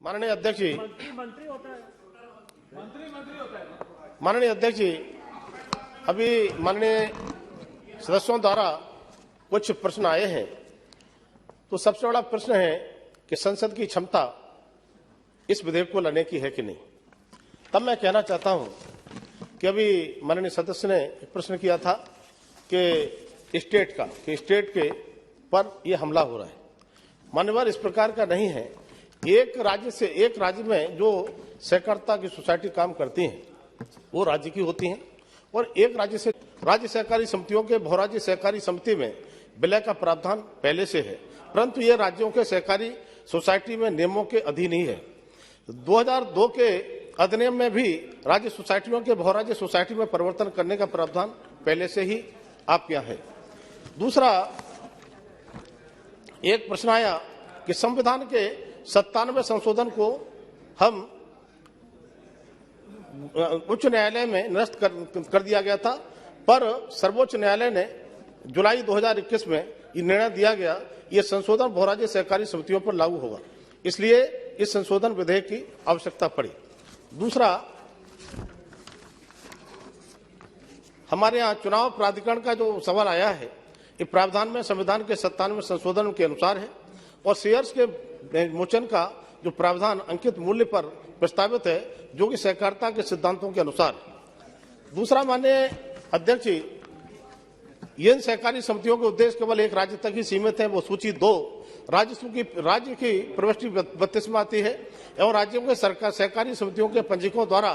माननीय अध्यक्ष जी, मंत्री होता है, मंत्री होता है। माननीय अध्यक्ष जी, अभी माननीय सदस्यों द्वारा कुछ प्रश्न आए हैं, तो सबसे बड़ा प्रश्न है कि संसद की क्षमता इस विधेयक को लाने की है कि नहीं। तब मैं कहना चाहता हूं कि अभी माननीय सदस्य ने एक प्रश्न किया था कि स्टेट के पर यह हमला हो रहा है। मान्यवर इस प्रकार का नहीं है। एक राज्य में जो सहकारिता की सोसाइटी काम करती हैं वो राज्य की होती हैं, और एक राज्य सहकारी समितियों के बहुराज्य सहकारी समिति में विलय का प्रावधान पहले से है, परंतु ये राज्यों के सहकारी सोसाइटी में नियमों के अधीन ही है। 2002 के अधिनियम में भी राज्य सोसाइटियों के बहुराज्य सोसाइटी में परिवर्तन करने का प्रावधान पहले से ही आपके यहाँ है। दूसरा, एक प्रश्न आया कि संविधान के 97 संशोधन को हम उच्च न्यायालय में निरस्त कर दिया गया था, पर सर्वोच्च न्यायालय ने जुलाई 2021 में ये निर्णय दिया गया, ये संशोधन बहुराज्य सहकारी समितियों पर लागू होगा, इसलिए इस संशोधन विधेयक की आवश्यकता पड़ी। दूसरा, हमारे यहाँ चुनाव प्राधिकरण का जो सवाल आया है, ये प्रावधान में संविधान के 97 संशोधन के अनुसार है, और शेयर्स के मोचन का जो प्रावधान अंकित मूल्य पर प्रस्तावित है, जो कि सहकारिता के सिद्धांतों के अनुसार। दूसरा, माननीय अध्यक्ष जी, इन सहकारी समितियों के उद्देश्य केवल एक राज्य तक ही सीमित है। वो सूची 2 राज्य की प्रविष्टि 32 में आती है एवं राज्यों के सहकारी समितियों के पंजीकों द्वारा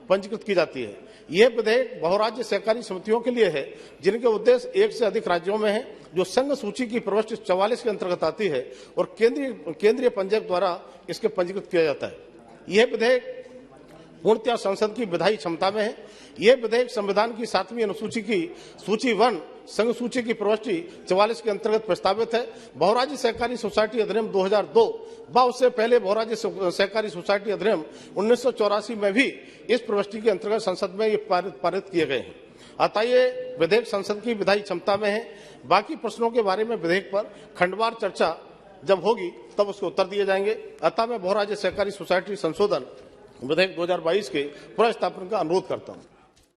पंजीकृत की जाती है। यह विधेयक बहुराज्य सहकारी समितियों के लिए है जिनके उद्देश्य एक से अधिक राज्यों में है, जो संघ सूची की प्रविष्टि 44 के अंतर्गत आती है और केंद्रीय पंजीयक द्वारा इसके पंजीकृत किया जाता है। यह विधेयक पूर्णतः संसद की विधायी क्षमता में है। यह विधेयक संविधान की 7वीं अनुसूची की सूची 1 संघ सूची की प्रविष्टि 44 के अंतर्गत प्रस्तावित है। बहुराज्य सहकारी सोसाइटी अधिनियम 2002 व उससे पहले बहुराज्य सहकारी सोसाइटी अधिनियम 1984 में भी इस प्रविष्टि के अंतर्गत संसद में ये पारित किए गए हैं। अतः ये विधेयक संसद की विधायी क्षमता में है। बाकी प्रश्नों के बारे में विधेयक पर खंडवार चर्चा जब होगी तब उसके उत्तर दिए जाएंगे। अतः मैं बहुराज्य सहकारी सोसाइटी संशोधन विधेयक 2022 के पुनर्स्थापन का अनुरोध करता हूं।